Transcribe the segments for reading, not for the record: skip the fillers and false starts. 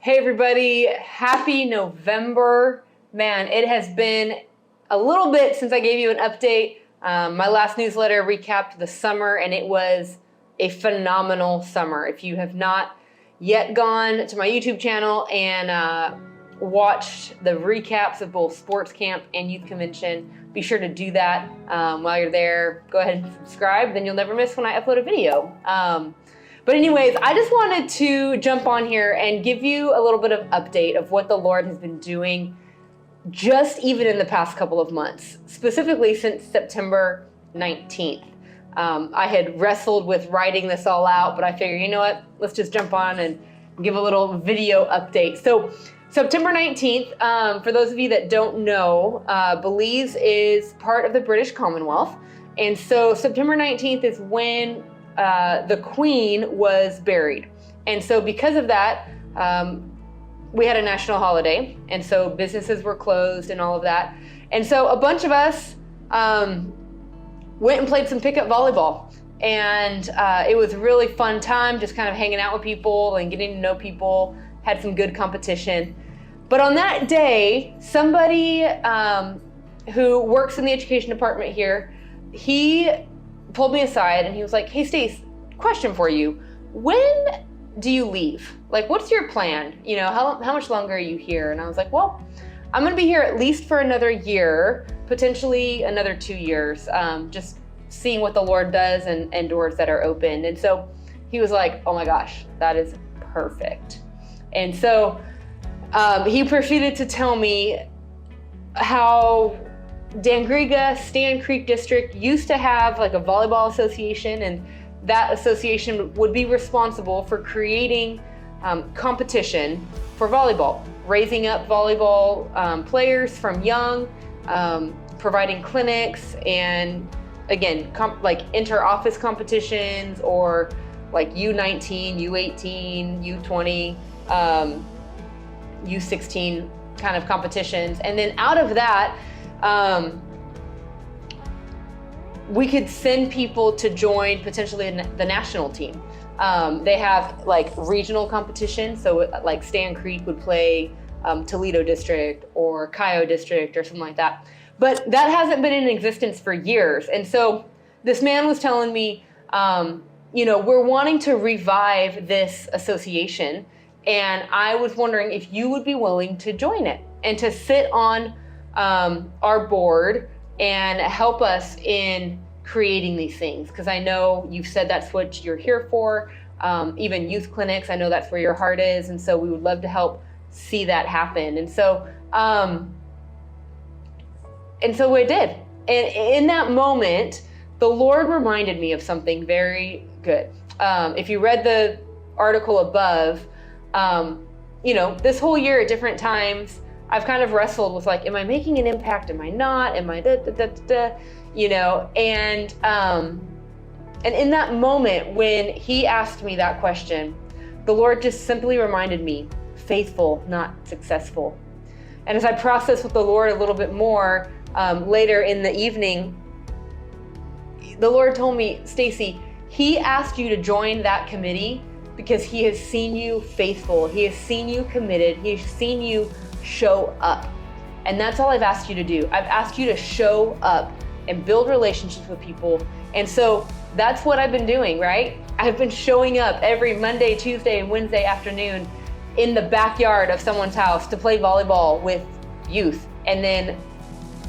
Hey everybody, happy November. Man, it has been a little bit since I gave you an update. My last newsletter recapped the summer and it was a phenomenal summer. If you have not yet gone to my YouTube channel and watched the recaps of both sports camp and youth convention, be sure to do that while you're there. Go ahead and subscribe, then you'll never miss when I upload a video. But anyways, I just wanted to jump on here and give you a little bit of update of what the Lord has been doing just even in the past couple of months, specifically since September 19th. I had wrestled with writing this all out, but I figured, you know what, let's just jump on and give a little video update. So September 19th, for those of you that don't know, Belize is part of the British Commonwealth. And so September 19th is when the Queen was buried. And so because of that, we had a national holiday. And so businesses were closed and all of that. And so a bunch of us went and played some pickup volleyball. And it was a really fun time, just kind of hanging out with people and getting to know people, had some good competition. But on that day, somebody who works in the education department here, he pulled me aside and he was like, "Hey Stace, question for you. When do you leave? Like, what's your plan? You know, how much longer are you here?" And I was like, "Well, I'm gonna be here at least for another year, potentially another 2 years, just seeing what the Lord does and doors that are opened." And so he was like, "Oh my gosh, that is perfect." And so he proceeded to tell me how Dangriga Stan Creek District used to have like a volleyball association, and that association would be responsible for creating competition for volleyball, raising up volleyball players from young, providing clinics, and again, like inter-office competitions or like U19, U18, U20, U16 kind of competitions. And then out of that, we could send people to join potentially the national team. They have like regional competition. So like Stan Creek would play Toledo District or Cayo District or something like that. But that hasn't been in existence for years. And so this man was telling me, we're wanting to revive this association. And I was wondering if you would be willing to join it and to sit on our board and help us in creating these things. Because I know you've said that's what you're here for. Even youth clinics, I know that's where your heart is. And so we would love to help see that happen. And so we did. And in that moment, the Lord reminded me of something very good. If you read the article above, this whole year at different times, I've kind of wrestled with like, am I making an impact? Am I not? Am I and in that moment when he asked me that question, the Lord just simply reminded me, faithful, not successful. And as I processed with the Lord a little bit more later in the evening, the Lord told me, "Stacy, he asked you to join that committee because he has seen you faithful. He has seen you committed. He has seen you show up. And that's all I've asked you to do. I've asked you to show up and build relationships with people." And so that's what I've been doing, right? I've been showing up every Monday, Tuesday, and Wednesday afternoon in the backyard of someone's house to play volleyball with youth. And then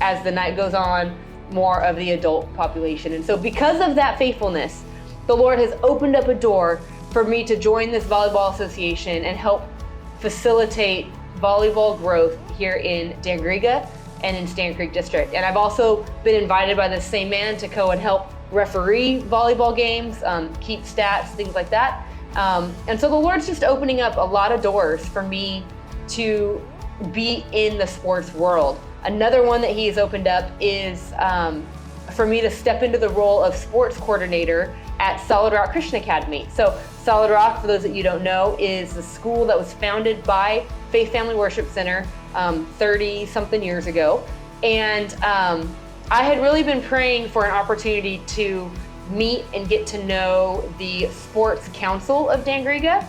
as the night goes on, more of the adult population. And so because of that faithfulness, the Lord has opened up a door for me to join this volleyball association and help facilitate volleyball growth here in Dangriga and in Stan Creek District. And I've also been invited by the same man to go and help referee volleyball games, keep stats, things like that. And so the Lord's just opening up a lot of doors for me to be in the sports world. Another one that he has opened up is for me to step into the role of sports coordinator at Solid Rock Christian Academy. So Solid Rock, for those that you don't know, is the school that was founded by Faith Family Worship Center 30 something years ago. And I had really been praying for an opportunity to meet and get to know the Sports Council of Dangriga.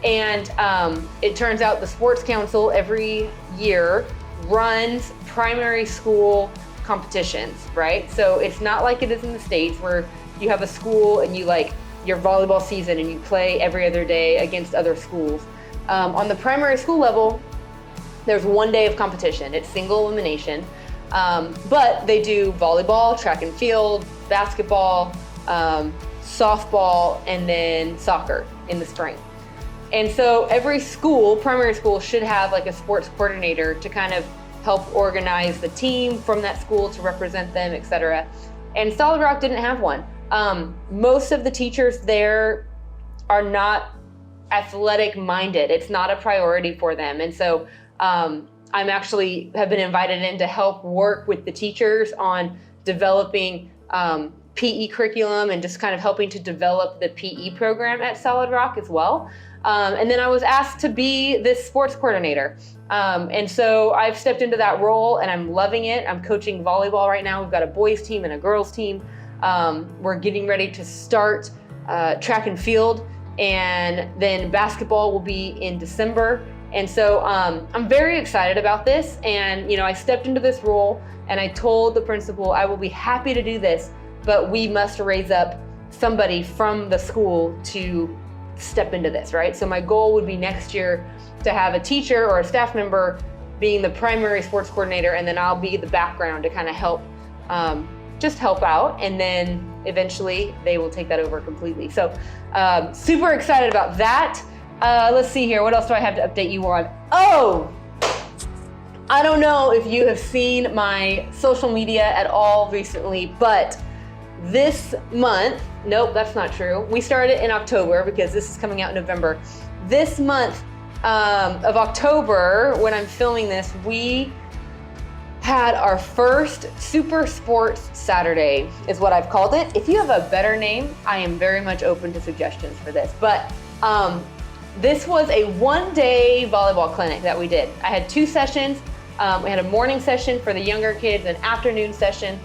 And it turns out the sports council every year runs primary school competitions, right? So it's not like it is in the States where you have a school and you like your volleyball season and you play every other day against other schools. On the primary school level, there's 1 day of competition. It's single elimination, but they do volleyball, track and field, basketball, softball, and then soccer in the spring. And so every school, primary school, should have like a sports coordinator to kind of help organize the team from that school to represent them, etc. And Solid Rock didn't have one. Most of the teachers there are not athletic minded. It's not a priority for them. And so I'm actually have been invited in to help work with the teachers on developing PE curriculum and just kind of helping to develop the PE program at Solid Rock as well. And then I was asked to be this sports coordinator. And so I've stepped into that role and I'm loving it. I'm coaching volleyball right now. We've got a boys team and a girls team. We're getting ready to start track and field, and then basketball will be in December. And so I'm very excited about this. And, you know, I stepped into this role and I told the principal, I will be happy to do this, but we must raise up somebody from the school to step into this, right? So my goal would be next year to have a teacher or a staff member being the primary sports coordinator, and then I'll be the background to kind of help, just help out, and then eventually they will take that over completely. So super excited about that. Let's see here, what else do I have to update you on? Oh, I don't know if you have seen my social media at all recently, but this month, nope, that's not true. We started in October because this is coming out in November. This month of October, when I'm filming this, we had our first Super Sports Saturday, is what I've called it. If you have a better name, I am very much open to suggestions for this. But this was a 1-day volleyball clinic that we did. I had 2 sessions. We had a morning session for the younger kids, an afternoon session,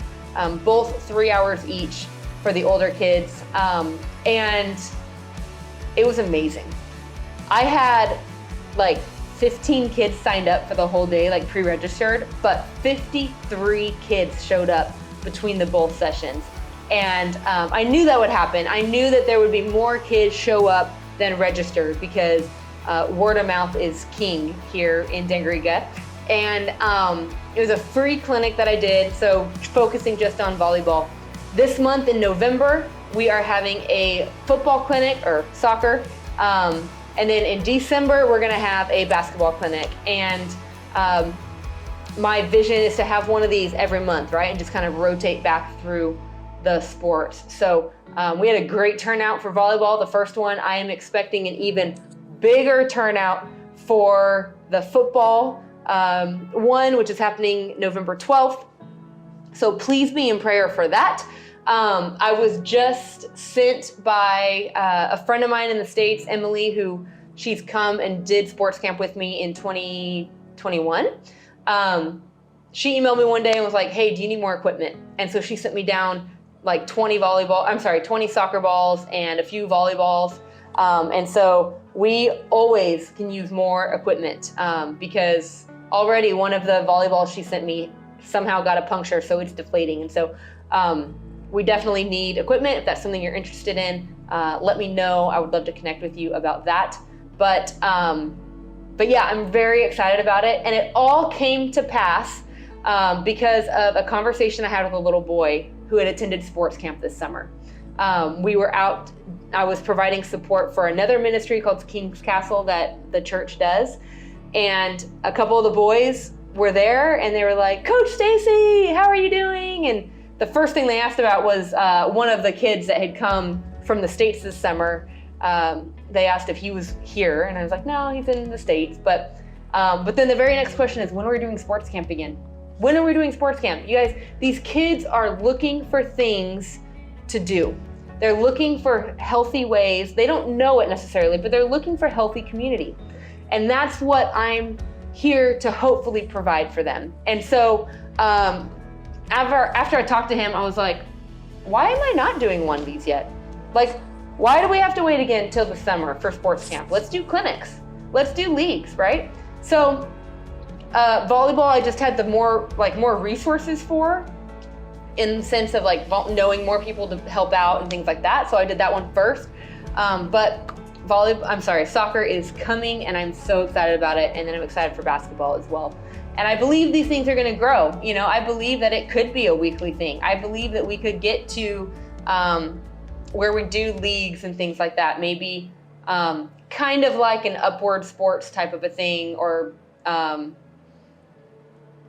both 3 hours each for the older kids. And it was amazing. I had like 15 kids signed up for the whole day, like pre-registered, but 53 kids showed up between the both sessions. And I knew that would happen. I knew that there would be more kids show up than registered because word of mouth is king here in Dangriga. And it was a free clinic that I did, so focusing just on volleyball. This month in November, we are having a football clinic, or soccer, and then in December, we're gonna have a basketball clinic. And my vision is to have one of these every month, right? And just kind of rotate back through the sports. So we had a great turnout for volleyball, the first one. I am expecting an even bigger turnout for the football one, which is happening November 12th. So please be in prayer for that. I was just sent by a friend of mine in the States, Emily, who she's come and did sports camp with me in 2021. She emailed me one day and was like, hey, do you need more equipment? And so she sent me down like 20 soccer balls and a few volleyballs. And so we always can use more equipment because already one of the volleyballs she sent me somehow got a puncture, so it's deflating. And so we definitely need equipment. If that's something you're interested in, let me know. I would love to connect with you about that. But yeah, I'm very excited about it. And it all came to pass because of a conversation I had with a little boy who had attended sports camp this summer. We were out, I was providing support for another ministry called King's Castle that the church does. And a couple of the boys were there and they were like, Coach Stacy, how are you doing? And the first thing they asked about was one of the kids that had come from the States this summer. They asked if he was here, and I was like, no, he's in the States. But then the very next question is, when are we doing sports camp again? When are we doing sports camp? You guys, these kids are looking for things to do. They're looking for healthy ways. They don't know it necessarily, but they're looking for healthy community. And that's what I'm here to hopefully provide for them. And so after I talked to him, I was like, why am I not doing one of these yet? Like, Why do we have to wait again until the summer for sports camp? Let's do clinics. Let's do leagues, right? So volleyball, I just had the more resources for, in the sense of like knowing more people to help out and things like that. So I did that one first. But soccer is coming, and I'm so excited about it. And then I'm excited for basketball as well. And I believe these things are going to grow. You know, I believe that it could be a weekly thing. I believe that we could get to where we do leagues and things like that. Maybe kind of like an Upward Sports type of a thing, or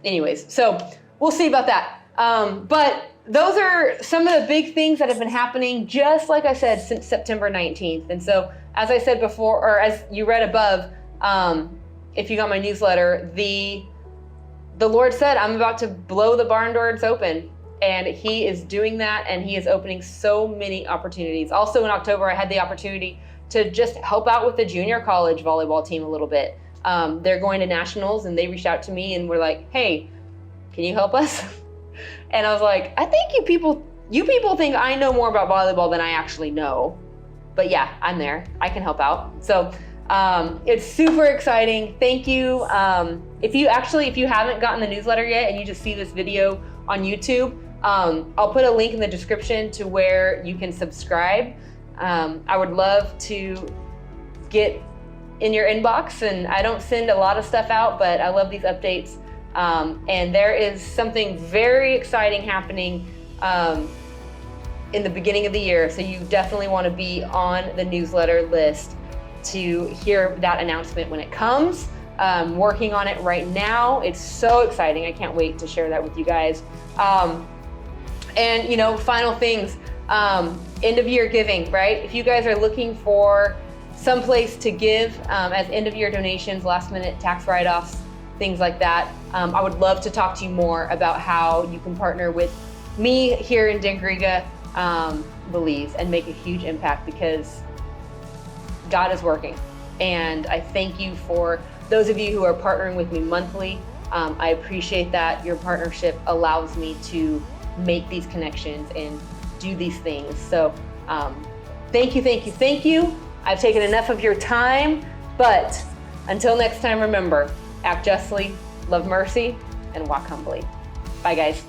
anyways. So we'll see about that. But those are some of the big things that have been happening, just like I said, since September 19th. And so, as I said before, or as you read above, if you got my newsletter, the Lord said, I'm about to blow the barn doors open. And he is doing that, and he is opening so many opportunities. Also in October, I had the opportunity to just help out with the junior college volleyball team a little bit. They're going to nationals, and they reached out to me and were like, hey, can you help us? And I was like, I think you people think I know more about volleyball than I actually know. But yeah, I'm there. I can help out. So it's super exciting. Thank you. If you haven't gotten the newsletter yet and you just see this video on YouTube, I'll put a link in the description to where you can subscribe. I would love to get in your inbox, and I don't send a lot of stuff out, but I love these updates. And there is something very exciting happening in the beginning of the year. So you definitely want to be on the newsletter list to hear that announcement when it comes. Working on it right now. It's so exciting. I can't wait to share that with you guys. And, you know, final things, end of year giving, right? If you guys are looking for some place to give as end of year donations, last minute tax write-offs, things like that, I would love to talk to you more about how you can partner with me here in Degriga, Belize, and make a huge impact, because God is working. And I thank you for those of you who are partnering with me monthly. I appreciate that. Your partnership allows me to make these connections and do these things. So thank you. I've taken enough of your time, but until next time, remember, act justly, love mercy, and walk humbly. Bye, guys.